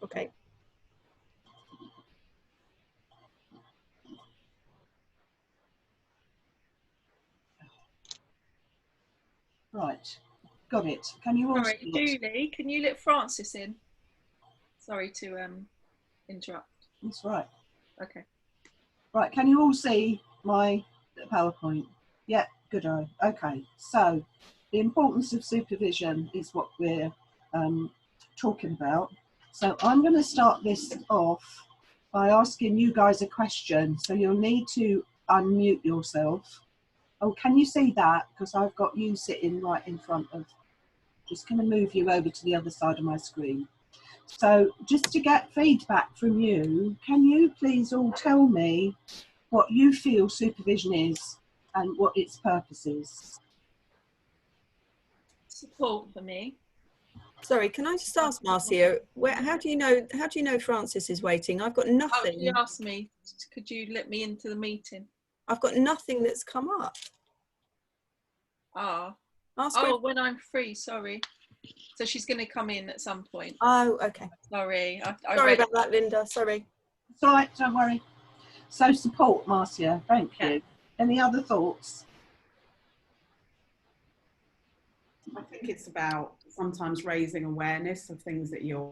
Okay. Right, got it. Can you all Sorry, Julie, can you let Francis in? Sorry to interrupt. That's right. Okay. Right, can you all see my PowerPoint? Yeah, good eye. Okay, so the importance of supervision is what we're talking about. So I'm going to start this off by asking you guys a question. So you'll need to unmute yourself. Oh, can you see that? Because I've got you sitting right in front of, just going to move you over to the other side of my screen. So just to get feedback from you, can you please all tell me what you feel supervision is and what its purpose is? Support for me. Sorry, can I just ask Marcia, how do you know Francis is waiting? I've got nothing. Oh, she asked me, could you let me into the meeting? I've got nothing that's come up. Ah. Ask oh, when I'm free, sorry. So she's going to come in at some point. Oh, okay. Sorry. Sorry about that, Linda. Sorry. It's all right, don't worry. So support, Marcia, thank you. Any other thoughts? I think it's about sometimes raising awareness of things that you're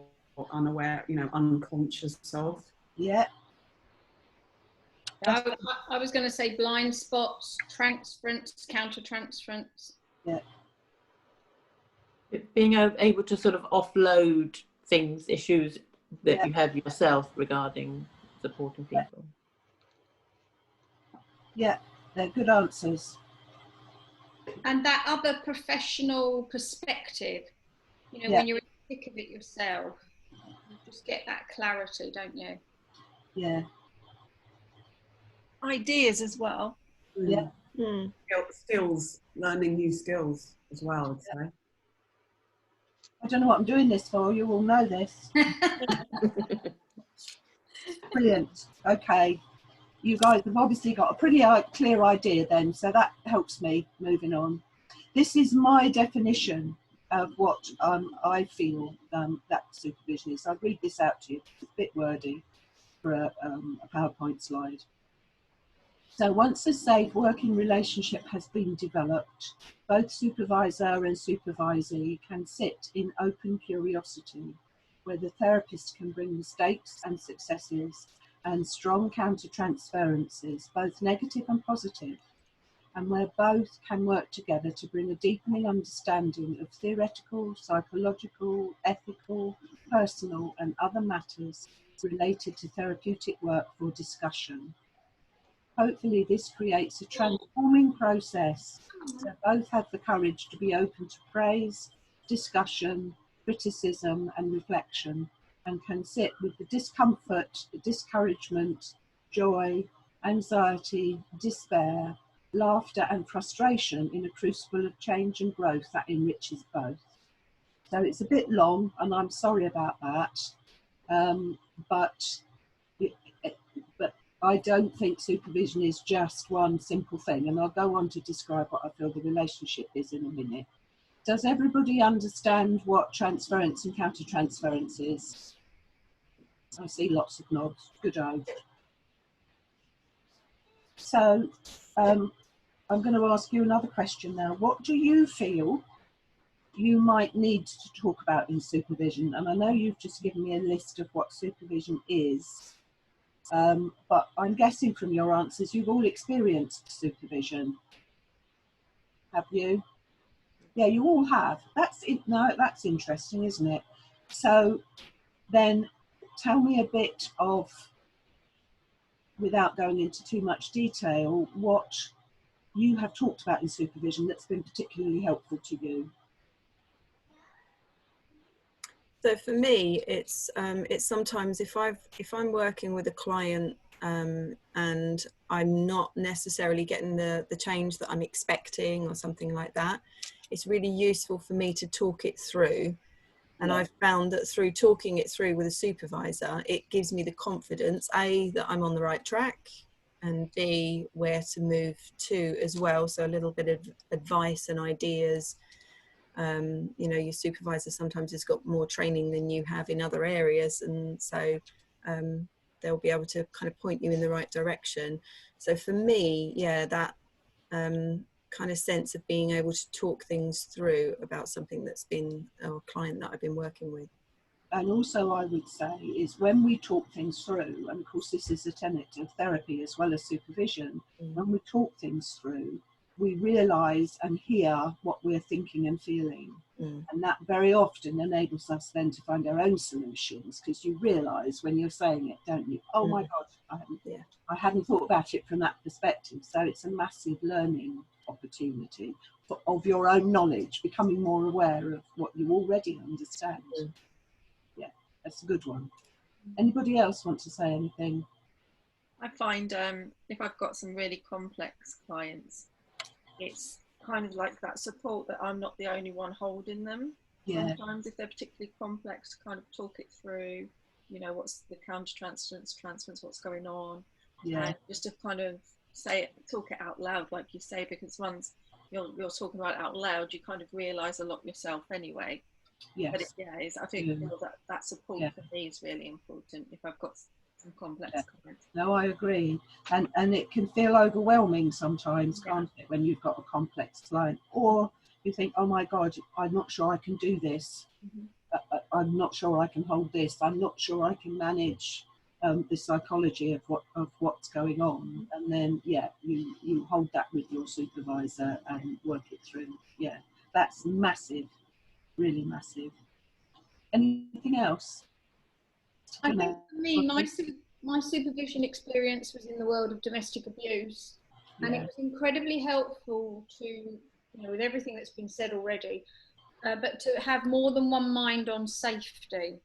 unaware, unconscious of. Yeah. I was going to say blind spots, transference, counter-transference. Yeah. Being able to sort of offload things, issues that you have yourself regarding supporting people. Yeah, they're good answers. And that other professional perspective, when you're in the thick of it yourself, you just get that clarity, don't you? Yeah. Ideas as well. Yeah. Mm. Skills, learning new skills as well, I'd say. I don't know what I'm doing this for, you all know this. Brilliant, okay. You guys have obviously got a pretty clear idea then, so that helps me moving on. This is my definition of what I feel that supervision is. I'll read this out to you. It's a bit wordy for a PowerPoint slide. So once a safe working relationship has been developed, both supervisor and supervisee can sit in open curiosity, where the therapist can bring mistakes and successes and strong counter-transferences, both negative and positive, and where both can work together to bring a deepening understanding of theoretical, psychological, ethical, personal, and other matters related to therapeutic work for discussion. Hopefully this creates a transforming process so both have the courage to be open to praise, discussion, criticism, and reflection, and can sit with the discomfort, the discouragement, joy, anxiety, despair, laughter, and frustration in a crucible of change and growth that enriches both. So it's a bit long, and I'm sorry about that, but I don't think supervision is just one simple thing, and I'll go on to describe what I feel the relationship is in a minute. Does everybody understand what transference and counter-transference is? I see lots of nods, good eye. So I'm going to ask you another question now. What do you feel you might need to talk about in supervision? And I know you've just given me a list of what supervision is. But I'm guessing from your answers you've all experienced supervision. Have you? Yeah, you all have. That's it. No, that's interesting, isn't it? So then tell me a bit of, without going into too much detail, what you have talked about in supervision that's been particularly helpful to you. So for me, it's sometimes if I'm working with a client and I'm not necessarily getting the change that I'm expecting or something like that, it's really useful for me to talk it through. And I've found that through talking it through with a supervisor, it gives me the confidence, A, that I'm on the right track, and B, where to move to as well. So a little bit of advice and ideas You know, your supervisor sometimes has got more training than you have in other areas, and so they'll be able to kind of point you in the right direction. So for me, yeah, that kind of sense of being able to talk things through about something that's been, or a client that I've been working with. And also I would say is when we talk things through, and of course this is a tenet of therapy as well as supervision, when we talk things through, we realise and hear what we're thinking and feeling. And that very often enables us then to find our own solutions, because you realise when you're saying it, don't you? Oh my God, I hadn't thought about it from that perspective. So it's a massive learning opportunity of your own knowledge, becoming more aware of what you already understand. Yeah, that's a good one. Anybody else want to say anything? I find if I've got some really complex clients, it's kind of like that support that I'm not the only one holding them. Yeah. Sometimes if they're particularly complex, to kind of talk it through, you know, what's the countertransference, what's going on, and just to kind of say it, talk it out loud, like you say, because once you're talking about it out loud, you kind of realise a lot yourself anyway. Yes. But I think that support for me is really important if I've got some complex clients. No, I agree. And it can feel overwhelming sometimes, can't it, when you've got a complex client, or you think, oh my God, I'm not sure I can do this. I'm not sure I can hold this. I'm not sure I can manage the psychology of what's going on. And then, you hold that with your supervisor and work it through. Yeah, that's massive, really massive. Anything else? I think for me, my supervision experience was in the world of domestic abuse, and it was incredibly helpful to, you know, with everything that's been said already, but to have more than one mind on safety.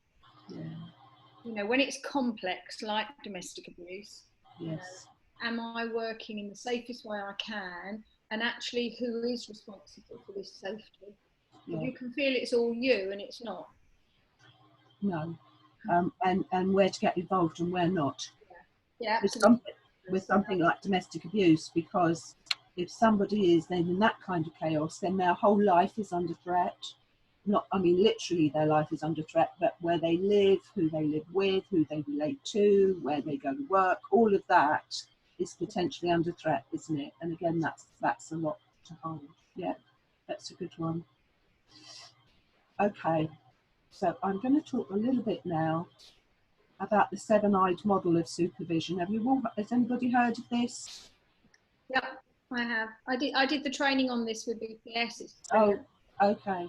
You know, when it's complex like domestic abuse, am I working in the safest way I can, and actually who is responsible for this safety? You can feel it's all you and it's not. No. And where to get involved and where not. Yeah, absolutely. With something like domestic abuse, because if somebody is then in that kind of chaos, then their whole life is under threat. Not, I mean, literally their life is under threat, but where they live, who they live with, who they relate to, where they go to work, all of that is potentially under threat, isn't it? And again, that's a lot to hold. Yeah, that's a good one. Okay. So I'm going to talk a little bit now about the seven-eyed model of supervision. Has anybody heard of this? Yep, I have. I did the training on this with BPS. Oh, okay.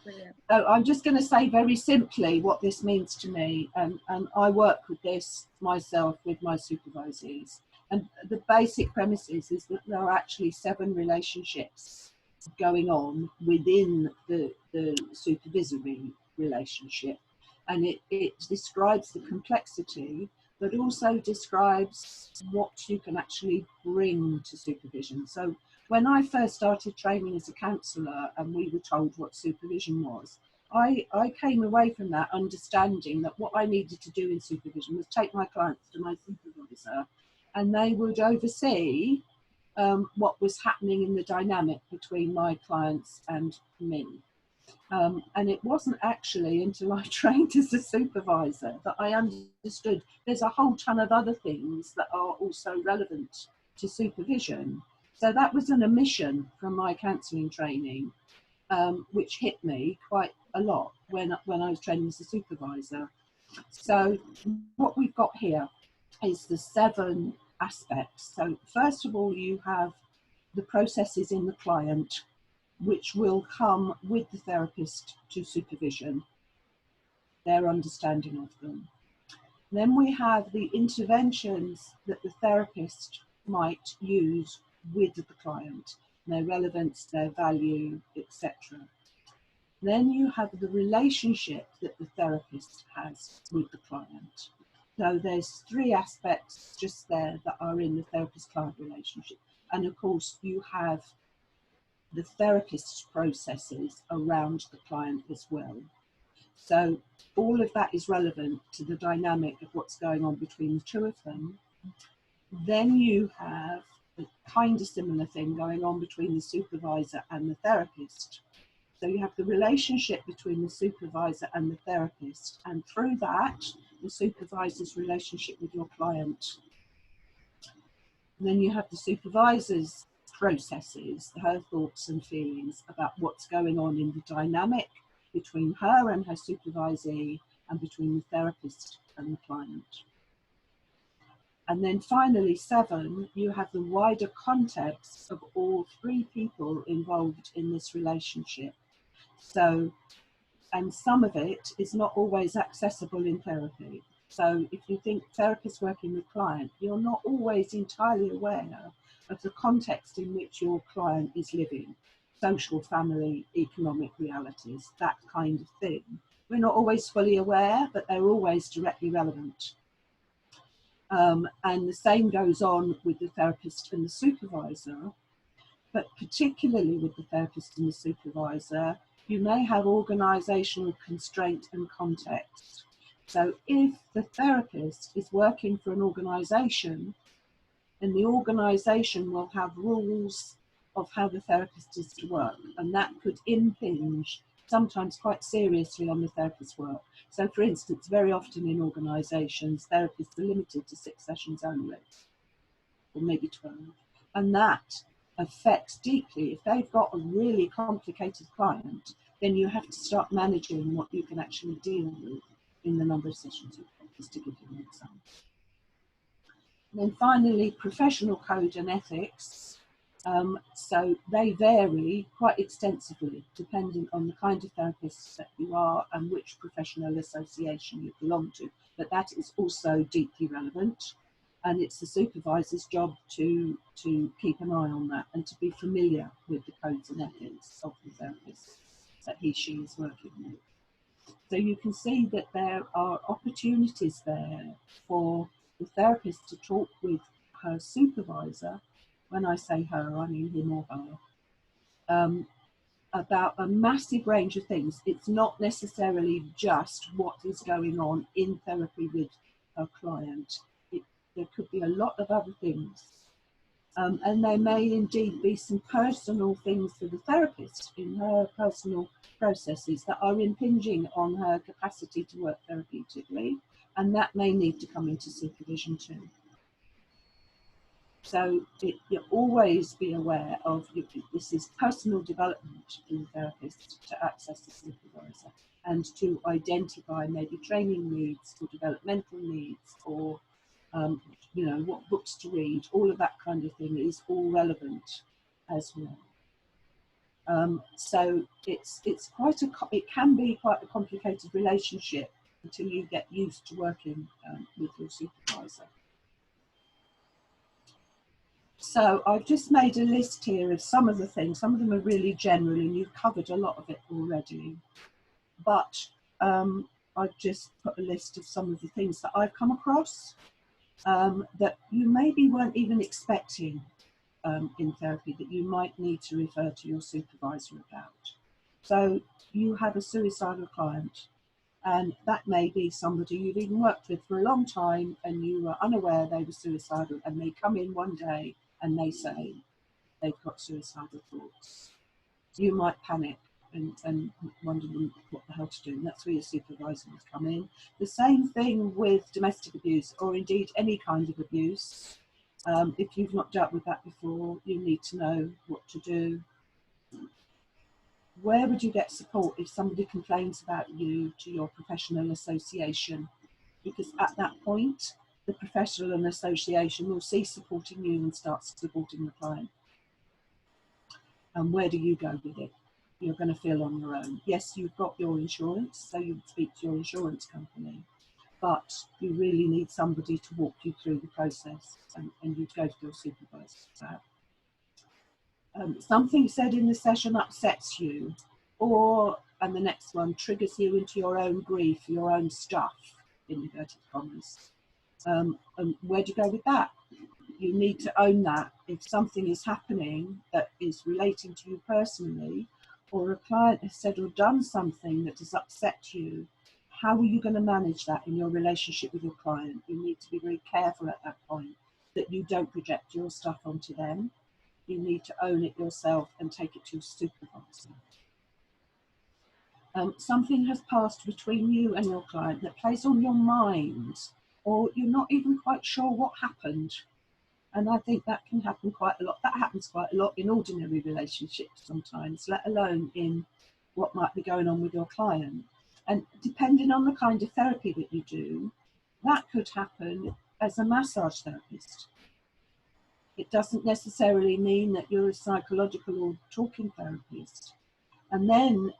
Brilliant. So I'm just going to say very simply what this means to me, and I work with this myself with my supervisees. And the basic premise is that there are actually 7 relationships going on within the supervisory relationship, and it describes the complexity, but also describes what you can actually bring to supervision. So when I first started training as a counsellor and we were told what supervision was, I came away from that understanding that what I needed to do in supervision was take my clients to my supervisor, and they would oversee what was happening in the dynamic between my clients and me. And it wasn't actually until I trained as a supervisor that I understood there's a whole ton of other things that are also relevant to supervision. So that was an omission from my counselling training, which hit me quite a lot when I was training as a supervisor. So what we've got here is the 7 aspects. So first of all, you have the processes in the client, which will come with the therapist to supervision, their understanding of them. Then we have the interventions that the therapist might use with the client, their relevance, their value, etc. Then you have the relationship that the therapist has with the client. So there's 3 aspects just there that are in the therapist-client relationship. And of course, you have the therapist's processes around the client as well. So all of that is relevant to the dynamic of what's going on between the 2 of them. Then you have a kind of similar thing going on between the supervisor and the therapist. So you have the relationship between the supervisor and the therapist, and through that, the supervisor's relationship with your client. And then you have the supervisor's processes, her thoughts and feelings about what's going on in the dynamic between her and her supervisee, and between the therapist and the client. And then finally, 7, you have the wider context of all 3 people involved in this relationship. So, and some of it is not always accessible in therapy. So if you think therapist working with client, you're not always entirely aware of the context in which your client is living, social, family, economic realities, that kind of thing. We're not always fully aware, but they're always directly relevant. And the same goes on with the therapist and the supervisor, but particularly with the therapist and the supervisor, you may have organisational constraint and context. So if the therapist is working for an organisation, then the organisation will have rules of how the therapist is to work, and that could impinge sometimes quite seriously on the therapist's work. So for instance, very often in organisations, therapists are limited to 6 sessions only, or maybe 12, and that affects deeply. If they've got a really complicated client, then you have to start managing what you can actually deal with in the number of sessions you've got, just to give you an example. And then finally, professional code and ethics. So they vary quite extensively depending on the kind of therapist that you are and which professional association you belong to. But that is also deeply relevant. And it's the supervisor's job to keep an eye on that and to be familiar with the codes and ethics of the therapist that he, she is working with. So you can see that there are opportunities there for the therapist to talk with her supervisor. When I say her, I mean him or her, about a massive range of things. It's not necessarily just what is going on in therapy with a client. There could be a lot of other things. And there may indeed be some personal things for the therapist in her personal processes that are impinging on her capacity to work therapeutically, and that may need to come into supervision too. So you always be aware of, this is personal development for the therapist to access the supervisor and to identify maybe training needs or developmental needs or you know, what books to read, all of that kind of thing is all relevant as well. So it's quite it can be quite a complicated relationship until you get used to working with your supervisor. So I've just made a list here of some of the things. Some of them are really general and you've covered a lot of it already. But I've just put a list of some of the things that I've come across that you maybe weren't even expecting in therapy that you might need to refer to your supervisor about. So you have a suicidal client, and that may be somebody you've even worked with for a long time and you were unaware they were suicidal, and they come in one day and they say they've got suicidal thoughts. You might panic and wonder what the hell to do, and that's where your supervisor would come in. The same thing with domestic abuse, or indeed any kind of abuse. If you've not dealt with that before, you need to know what to do. Where would you get support if somebody complains about you to your professional association? Because at that point, the professional association will cease supporting you and start supporting the client. And where do you go with it? You're going to feel on your own. Yes, you've got your insurance, so you speak to your insurance company, but you really need somebody to walk you through the process, and you'd go to your supervisor. Something said in the session upsets you, and the next one triggers you into your own grief, your own stuff, in inverted commas. And where do you go with that? You need to own that. If something is happening that is relating to you personally, or a client has said or done something that has upset you, how are you going to manage that in your relationship with your client? You need to be very careful at that point that you don't project your stuff onto them. You need to own it yourself and take it to your supervisor. something has passed between you and your client that plays on your mind, or you're not even quite sure what happened. And I think that can happen quite a lot. That happens quite a lot in ordinary relationships sometimes, let alone in what might be going on with your client. And depending on the kind of therapy that you do, that could happen as a massage therapist. It doesn't necessarily mean that you're a psychological or talking therapist. And then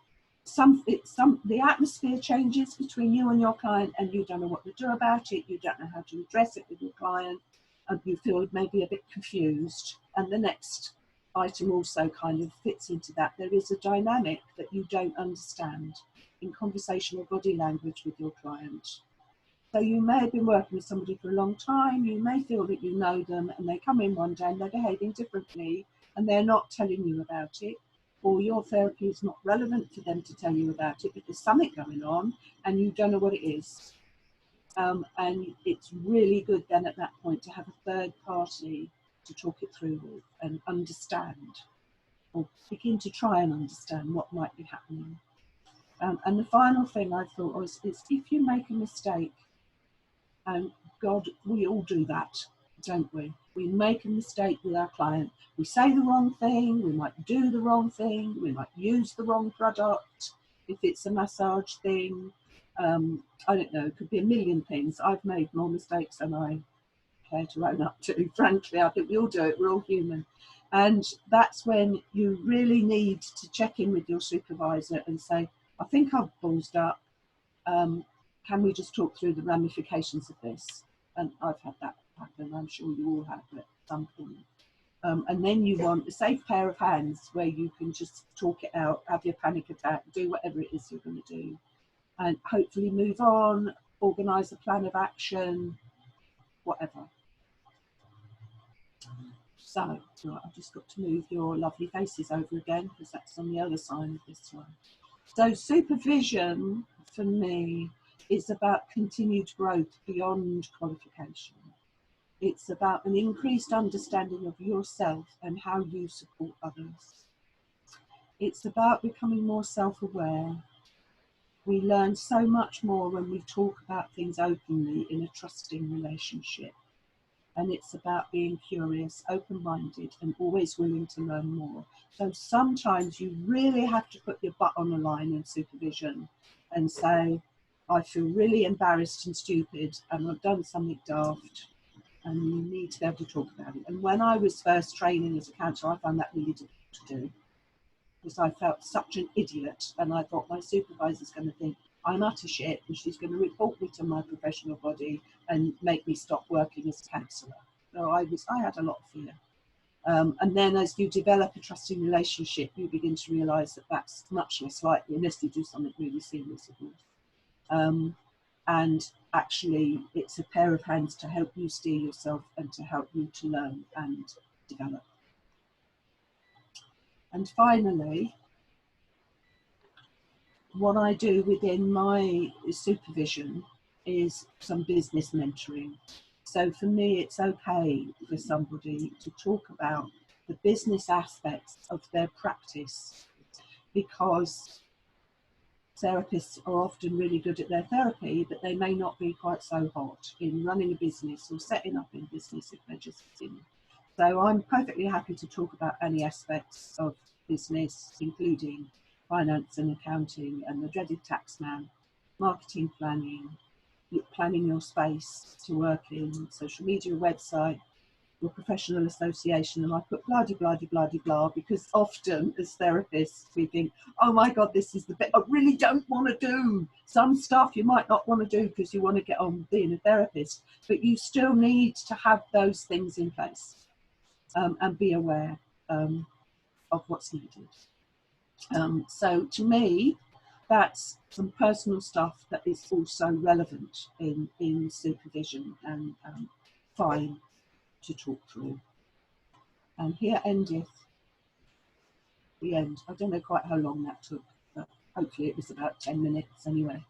the atmosphere changes between you and your client, and you don't know what to do about it. You don't know how to address it with your client, and you feel maybe a bit confused. And the next item also kind of fits into that. There is a dynamic that you don't understand in conversational body language with your client. So you may have been working with somebody for a long time, you may feel that you know them, and they come in one day and they're behaving differently and they're not telling you about it, or your therapy is not relevant for them to tell you about it, but there's something going on and you don't know what it is. And it's really good then at that point to have a third party to talk it through with and understand, or begin to try and understand what might be happening. And the final thing I thought was, is if you make a mistake, and God, we all do that, don't we? We make a mistake with our client. We say the wrong thing, we might do the wrong thing, we might use the wrong product. If it's a massage thing, I don't know, it could be a million things. I've made more mistakes than I care to own up to, frankly. I think we all do it, we're all human. And that's when you really need to check in with your supervisor and say, I think I've ballsed up. Can we just talk through the ramifications of this? And I've had that happen, I'm sure you all have at some point. And then you want a safe pair of hands where you can just talk it out, have your panic attack, do whatever it is you're going to do, and hopefully move on, organise a plan of action, whatever. So, right, I've just got to move your lovely faces over again because that's on the other side of this one. So supervision for me is about continued growth beyond qualification. It's about an increased understanding of yourself and how you support others. It's about becoming more self-aware. We learn so much more when we talk about things openly in a trusting relationship. And it's about being curious, open-minded, and always willing to learn more. So sometimes you really have to put your butt on the line in supervision and say, I feel really embarrassed and stupid, and I've done something daft, and you need to be able to talk about it. And when I was first training as a counsellor, I found that really difficult to do, because I felt such an idiot, and I thought my supervisor's going to think I'm utter shit, and she's going to report me to my professional body and make me stop working as a counsellor. So I had a lot of fear. And then as you develop a trusting relationship, you begin to realise that that's much less likely unless you do something really serious, of course. And actually, it's a pair of hands to help you steer yourself and to help you to learn and develop. And finally, what I do within my supervision is some business mentoring. So for me, it's okay for somebody to talk about the business aspects of their practice, because therapists are often really good at their therapy, but they may not be quite so hot in running a business or setting up in business if they're just in. So I'm perfectly happy to talk about any aspects of business, including finance and accounting and the dreaded tax man, marketing planning, planning your space to work in, social media, website, your professional association, and I put blah de blah de blah de blah, because often as therapists we think, oh my god, this is the bit I really don't want to do. Some stuff you might not want to do because you want to get on with being a therapist, but you still need to have those things in place and be aware of what's needed. So to me, that's some personal stuff that is also relevant in supervision and fine to talk through. And here endeth the end. I don't know quite how long that took, but hopefully it was about 10 minutes anyway.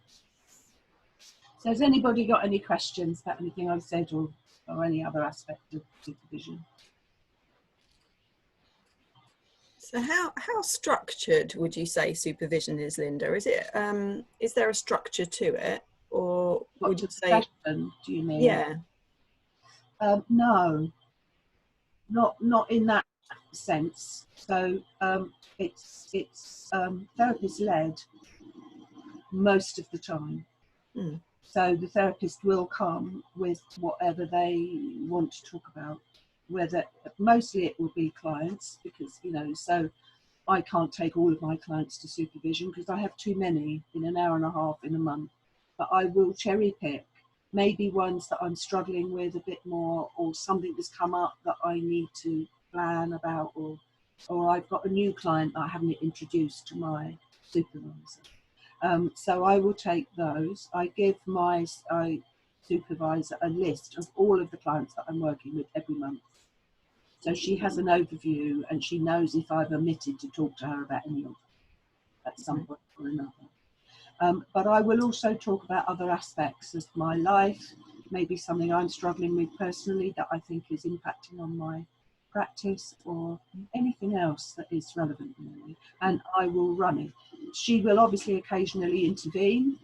So has anybody got any questions about anything I've said or any other aspect of supervision? So how structured would you say supervision is, Linda? Is it is there a structure to it, or What, would to you the say session, do you mean? yeah? No, not in that sense. So it's therapist led most of the time. Mm. So the therapist will come with whatever they want to talk about. Whether mostly it will be clients, because so I can't take all of my clients to supervision because I have too many in an hour and a half in a month. But I will cherry pick maybe ones that I'm struggling with a bit more, or something that's come up that I need to plan about, or I've got a new client that I haven't introduced to my supervisor. So I will take those. I give my supervisor a list of all of the clients that I'm working with every month. So she has an overview and she knows if I've omitted to talk to her about any of them at some point or another. But I will also talk about other aspects of my life, maybe something I'm struggling with personally that I think is impacting on my practice, or anything else that is relevant really, and I will run it. She will obviously occasionally intervene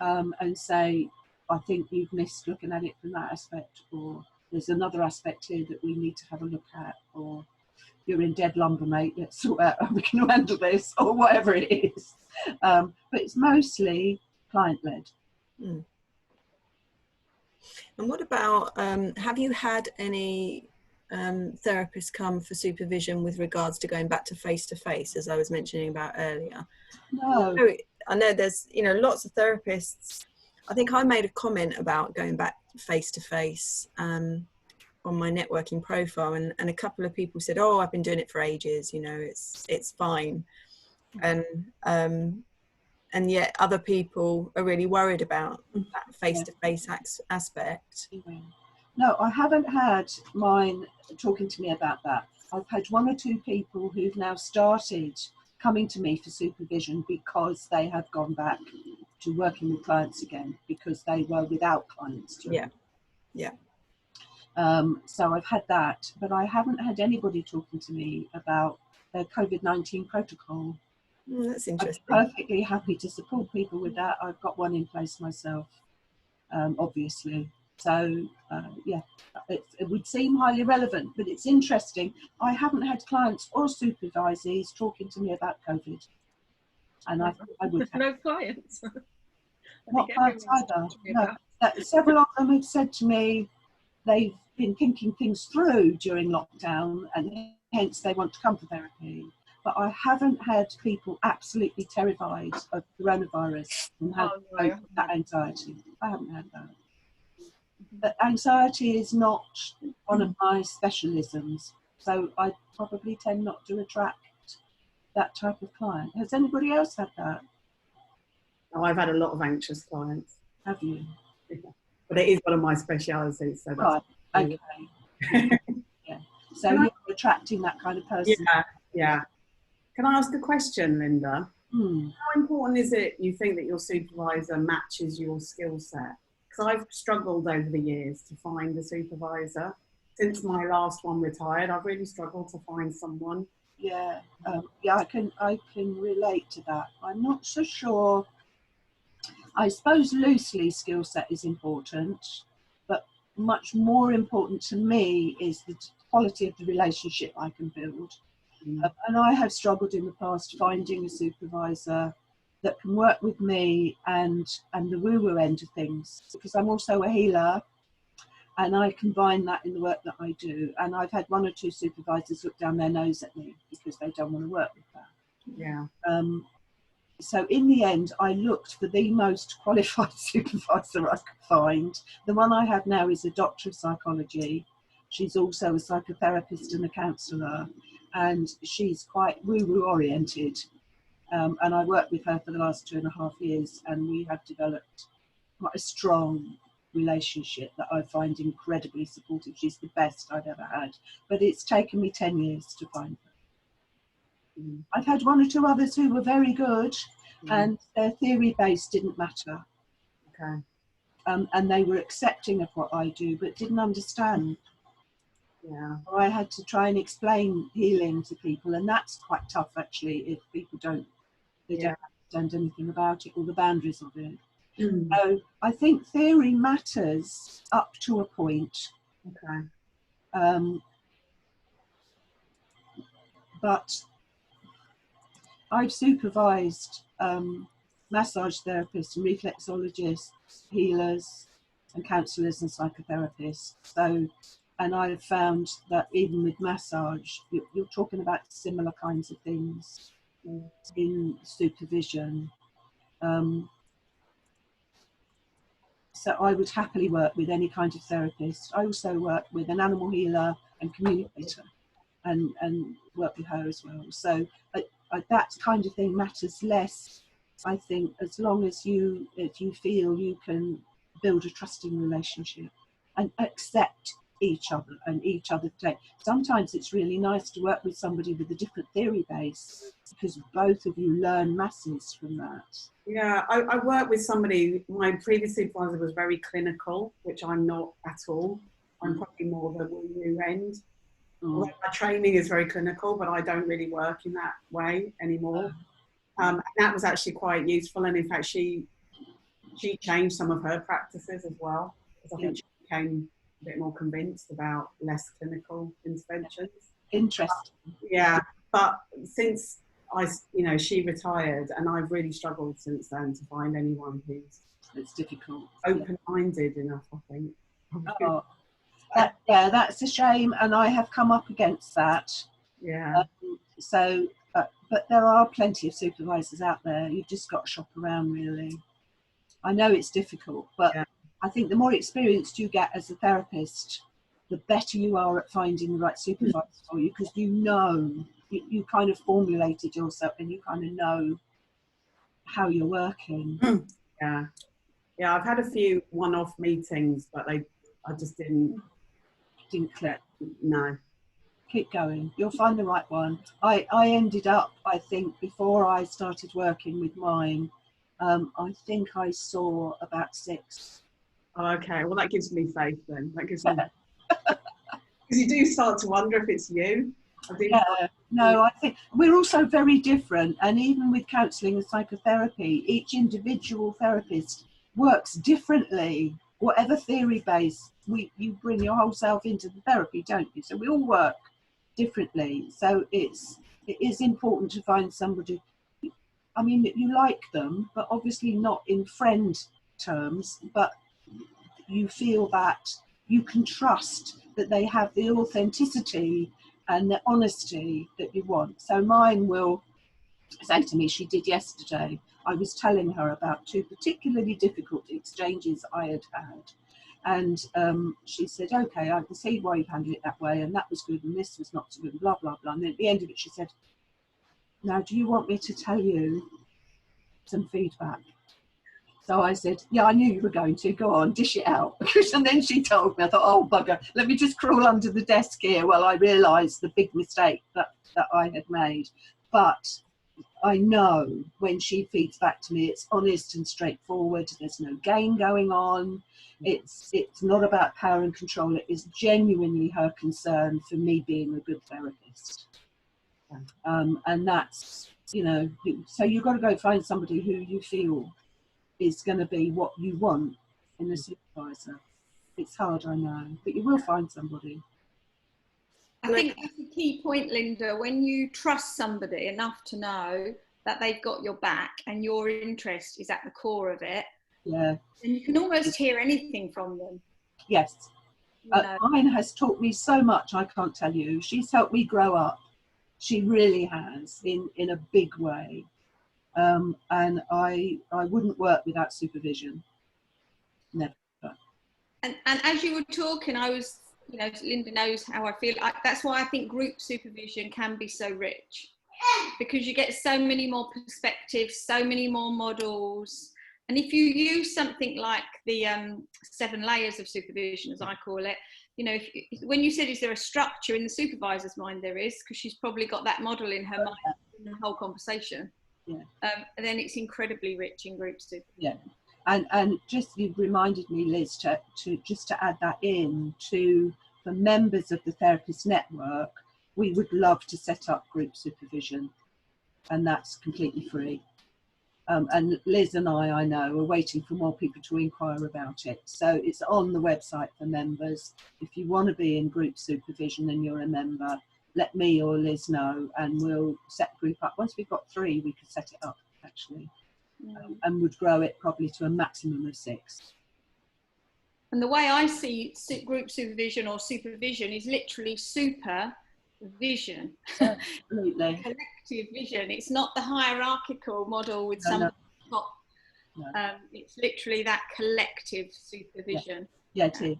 and say, I think you've missed looking at it from that aspect, or there's another aspect here that we need to have a look at, or you're in dead lumber, mate, let's sort out how we can handle this, or whatever it is. But it's mostly client-led. Mm. And what about, have you had any therapists come for supervision with regards to going back to face-to-face, as I was mentioning about earlier? No. I know there's, lots of therapists. I think I made a comment about going back face-to-face on my networking profile, and a couple of people said, oh, I've been doing it for ages, it's fine. And yet other people are really worried about that face-to-face aspect. No, I haven't had mine talking to me about that. I've had one or two people who've now started coming to me for supervision because they have gone back to working with clients again, because they were without clients. Yeah. So I've had that, but I haven't had anybody talking to me about their COVID-19 protocol. That's interesting. I'm perfectly happy to support people with that. I've got one in place myself, obviously. So, yeah, it would seem highly relevant, but it's interesting. I haven't had clients or supervisees talking to me about COVID. And I would have. No clients. Not clients either. No. Several of them have said to me they've been thinking things through during lockdown and hence they want to come for therapy. But I haven't had people absolutely terrified of coronavirus and have that anxiety. I haven't had that. But anxiety is not one of my specialisms, so I probably tend not to attract that type of client. Has anybody else had that? Oh, I've had a lot of anxious clients. Have you? Yeah. But it is one of my specialities. So that's right. Okay. Yeah. So you're attracting that kind of person. Yeah. Can I ask a question, Linda? How important is it you think that your supervisor matches your skill set? Because I've struggled over the years to find a supervisor. Since my last one retired, I've really struggled to find someone. Yeah, I can relate to that. I'm not so sure. I suppose loosely skill set is important, but much more important to me is the quality of the relationship I can build. And I have struggled in the past finding a supervisor that can work with me and the woo-woo end of things, because I'm also a healer and I combine that in the work that I do. And I've had one or two supervisors look down their nose at me because they don't want to work with that. Yeah. So in the end, I looked for the most qualified supervisor I could find. The one I have now is a doctor of psychology. She's also a psychotherapist and a counsellor, and she's quite woo-woo oriented. And I worked with her for the last 2.5 years, and we have developed quite a strong relationship that I find incredibly supportive. She's the best I've ever had, but it's taken me 10 years to find her. I've had one or two others who were very good, and their theory base didn't matter. Okay. And they were accepting of what I do, but didn't understand. Yeah. I had to try and explain healing to people, and that's quite tough actually if people don't understand anything about it or the boundaries of it. So I think theory matters up to a point. Okay. But I've supervised massage therapists and reflexologists, healers and counsellors and psychotherapists. So, and I've found that even with massage, you're talking about similar kinds of things in supervision. So I would happily work with any kind of therapist. I also work with an animal healer and communicator and work with her as well. So that kind of thing matters less, I think, as long as you feel you can build a trusting relationship and accept each other and each other's play. Sometimes it's really nice to work with somebody with a different theory base because both of you learn masses from that. Yeah, I work with somebody, my previous supervisor was very clinical, which I'm not at all. I'm probably more the woo end. Although my training is very clinical, but I don't really work in that way anymore. And that was actually quite useful. And in fact, she changed some of her practices as well, because I think she became a bit more convinced about less clinical interventions. Interesting. Yeah, but since she retired, and I've really struggled since then to find anyone who's difficult, open-minded enough, I think. Oh, that's a shame, and I have come up against that. Yeah. But there are plenty of supervisors out there. You've just got to shop around, really. I know it's difficult, but I think the more experienced you get as a therapist, the better you are at finding the right supervisor for you, because you kind of formulated yourself and you kind of know how you're working. Yeah, I've had a few one-off meetings, but I just didn't click. No. Keep going, you'll find the right one. I ended up, I think, before I started working with mine, I think I saw about 6. Oh, okay, well that gives me faith then. That gives me because you do start to wonder if it's you. I think we're also very different, and even with counselling and psychotherapy, each individual therapist works differently. Whatever theory base, you bring your whole self into the therapy, don't you? So we all work differently. So it is important to find somebody, I mean, that you like them, but obviously not in friend terms, but you feel that you can trust that they have the authenticity and the honesty that you want. So mine will say to me, she did yesterday, I was telling her about 2 particularly difficult exchanges I had had. And she said, okay, I can see why you've handled it that way, and that was good, and this was not so good, and blah, blah, blah. And then at the end of it, she said, now, do you want me to tell you some feedback? So I said, yeah, I knew you were going to. Go on, dish it out. And then she told me, I thought, oh, bugger, let me just crawl under the desk here while I realised the big mistake that I had made. But I know when she feeds back to me, it's honest and straightforward. There's no game going on. It's not about power and control. It is genuinely her concern for me being a good therapist. And that's, so you've got to go find somebody who you feel is going to be what you want in a supervisor. It's hard, I know, but you will find somebody. I think that's a key point, Linda. When you trust somebody enough to know that they've got your back and your interest is at the core of it, then you can almost hear anything from them. Yes. Mine has taught me so much, I can't tell you. She's helped me grow up. She really has, in a big way. And I wouldn't work without supervision. Never. And as you were talking, I was, Linda knows how I feel. That's why I think group supervision can be so rich, because you get so many more perspectives, so many more models. And if you use something like the 7 layers of supervision, as I call it, when you said, is there a structure in the supervisor's mind? There is, because she's probably got that model in her mind in the whole conversation. Yeah. And then it's incredibly rich in group supervision. Yeah. And just you reminded me, Liz, to add that in to for members of the therapist network, we would love to set up group supervision, and that's completely free. And Liz and I know, are waiting for more people to inquire about it. So it's on the website for members. If you want to be in group supervision and you're a member, let me or Liz know, and we'll set the group up. Once we've got 3, we could set it up, actually, and would grow it probably to a maximum of 6. And the way I see group supervision or supervision is literally supervision. Absolutely. Collective vision. It's not the hierarchical model with some top. It's literally that collective supervision. Yeah, it is.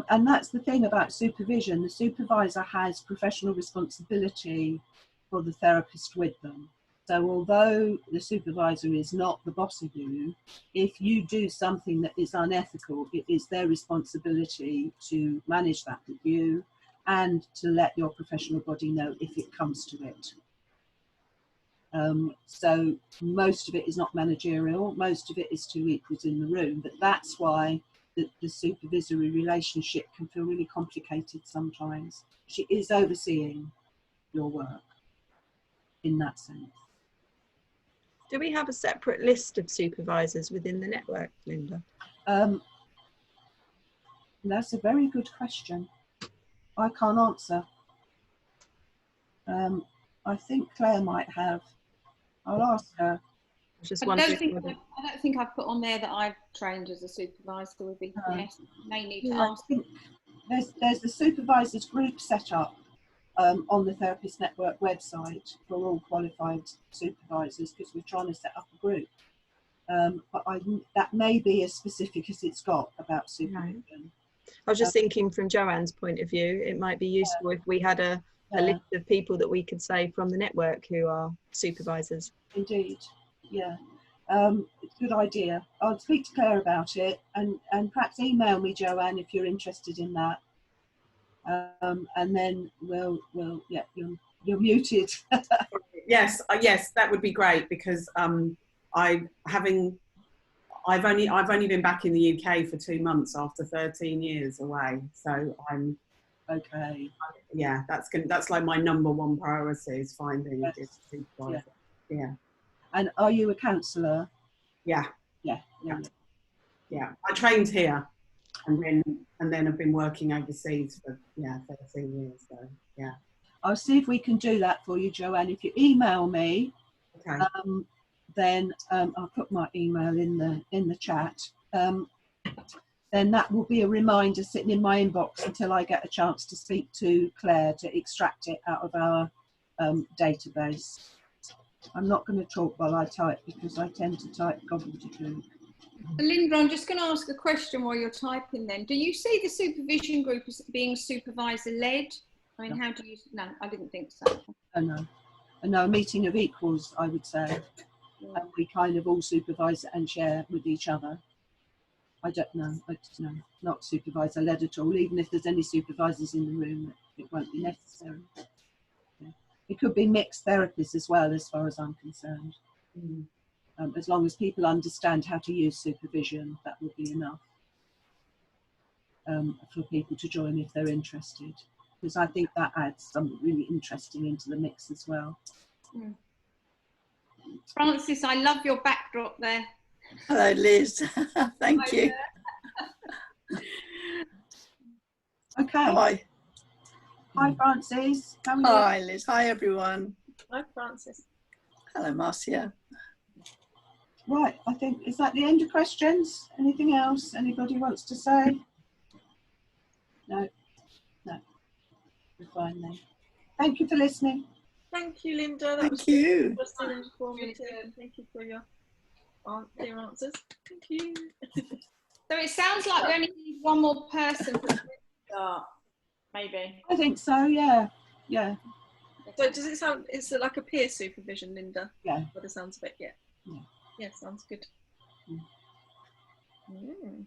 And that's the thing about supervision. The supervisor has professional responsibility for the therapist with them. So although the supervisor is not the boss of you, if you do something that is unethical, it is their responsibility to manage that with you and to let your professional body know if it comes to it. So most of it is not managerial, most of it is 2 equals in the room, but that's why the supervisory relationship can feel really complicated sometimes. She is overseeing your work in that sense. Do we have a separate list of supervisors within the network, Linda? That's a very good question. I can't answer. I think Claire might have. I'll ask her. I don't think I've put on there that I've trained as a supervisor with BPS. May need to ask. There's the supervisors group set up on the Therapist Network website for all qualified supervisors, because we're trying to set up a group. But that may be as specific as it's got about supervision. Right. I was just thinking from Joanne's point of view, it might be useful if we had a list of people that we could say from the network who are supervisors. Indeed, yeah. Good idea. I'll speak to Claire about it, and perhaps email me, Joanne, if you're interested in that. And then we'll yeah, you're muted. Yes, that would be great, because I've only been back in the UK for 2 months after 13 years away, so I'm okay. Yeah, that's like my #1 priority, is finding a supervisor. Yeah. And are you a counsellor? Yeah. Yeah. I trained here, and then I've been working overseas for 13 years. So yeah. I'll see if we can do that for you, Joanne. If you email me, okay. Then I'll put my email in the chat. Then that will be a reminder sitting in my inbox until I get a chance to speak to Claire to extract it out of our database. I'm not going to talk while I type, because I tend to type gobbledygook. Linda, I'm just going to ask a question while you're typing then. Do you see the supervision group as being supervisor-led? I mean, how do you... No, I didn't think so. No, a meeting of equals, I would say. Yeah. And we kind of all supervise and share with each other. I don't know, not supervisor-led at all. Even if there's any supervisors in the room, it won't be necessary. Yeah. It could be mixed therapists as well, as far as I'm concerned. Mm. As long as people understand how to use supervision, that would be enough for people to join if they're interested. Because I think that adds something really interesting into the mix as well. Mm. Francis, I love your backdrop there. Hello, Liz. Thank you. Okay. Hi. Hi, Francis. How are you? Hi, Liz. Hi, everyone. Hi, Francis. Hello, Marcia. Right, I think, is that the end of questions? Anything else anybody wants to say? No. We're fine then. Thank you for listening. Thank you, Linda. That Thank you. Interesting and informative. Thank you for your answers. Thank you. So it sounds like we only need one more person for the start, maybe. I think so, yeah. So does it sound, it's like a peer supervision, Linda? Yeah. By the sounds of it, yeah. Yeah, sounds good. Mm.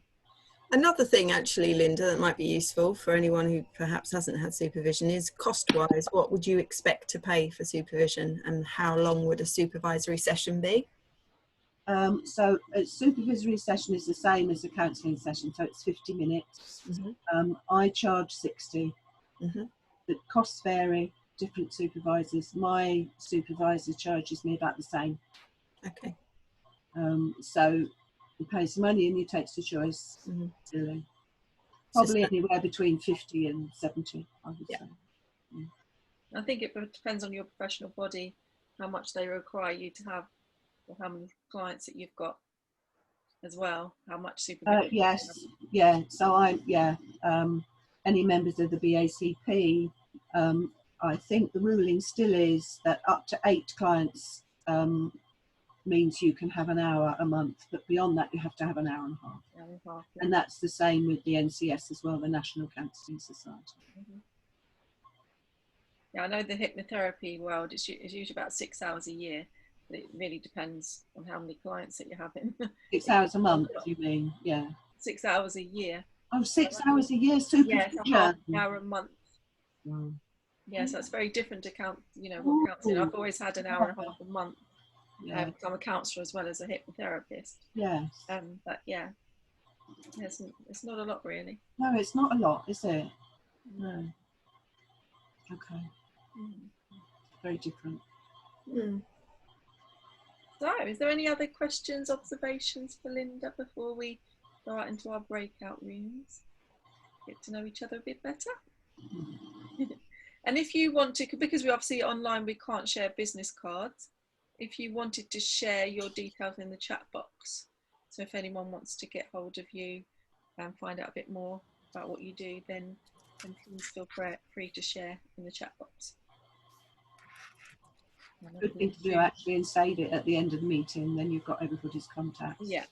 Another thing, actually, Linda, that might be useful for anyone who perhaps hasn't had supervision is cost-wise. What would you expect to pay for supervision, and how long would a supervisory session be? So a supervisory session is the same as a counselling session, so it's 50 minutes. I charge 60. The costs vary, different supervisors. My supervisor charges me about the same. Okay. So you pay some money and you take the choice. Really. Probably anywhere between 50 and 70, I would say. I think it depends on your professional body, how much they require you to have, or how many clients that you've got as well, how much supervision. Yes, yeah. So any members of the BACP, I think the ruling still is that up to 8 clients means you can have an hour a month, but beyond that you have to have an hour and a half. And that's the same with the NCS as well, the National Counselling Society. Yeah, I know the hypnotherapy world is usually about 6 hours a year, but it really depends on how many clients that you're having. 6 hours a month, you mean? Yeah. 6 hours a year. Oh, 6 hours a year supervision. Yeah, half an hour a month. Yeah, so it's very different to what counselling. I've always had an hour and a half a month. I'm a counsellor as well as a hypnotherapist. Yes. But yeah, it's not a lot really. No, it's not a lot, is it? No. Okay. Very different. So, is there any other questions, observations for Linda before we go out into our breakout rooms? Get to know each other a bit better. And if you want to, because we obviously online, we can't share business cards. If you wanted to share your details in the chat box, so if anyone wants to get hold of you and find out a bit more about what you do, then please feel free to share in the chat box. Good thing to do actually, and save it at the end of the meeting, then you've got everybody's contacts. Yeah,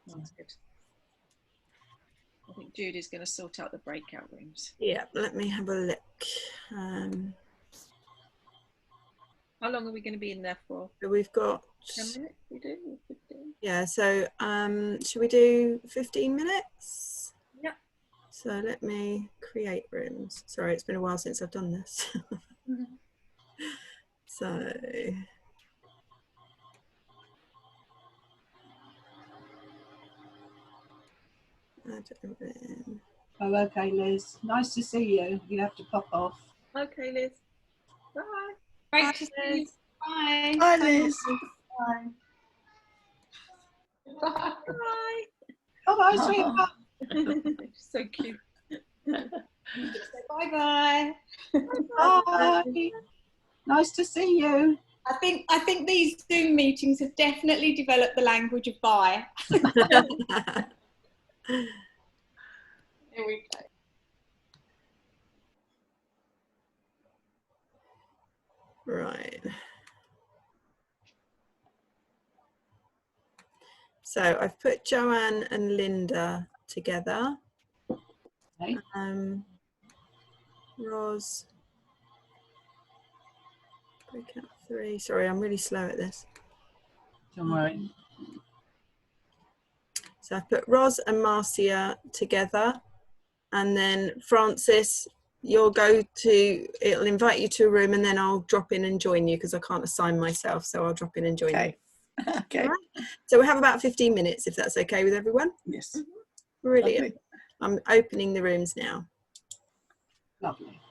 that's good. I think Judy's going to sort out the breakout rooms. Yeah, let me have a look. How long are we going to be in there for? So we've got 10 minutes, we do? 15? Yeah, so should we do 15 minutes? Yeah. So let me create rooms. Sorry, it's been a while since I've done this. So oh, okay, Liz. Nice to see you. You have to pop off. Okay, Liz. Bye. Great to see you. Bye. Bye, Liz. Bye. Bye. Bye-bye, sweetheart. So cute. Bye-bye. Bye. Nice to see you. I think these Zoom meetings have definitely developed the language of bye. Here we go. right. So I've put Joanne and Linda together. Okay. Ros. Breakout 3. Sorry, I'm really slow at this. Don't worry. So I've put Ros and Marcia together, and then Francis, it'll invite you to a room, and then I'll drop in and join you because I can't assign myself, so I'll drop in and join you. Okay. Right. So we have about 15 minutes if that's okay with everyone. Yes. Brilliant. Lovely. I'm opening the rooms now. Lovely.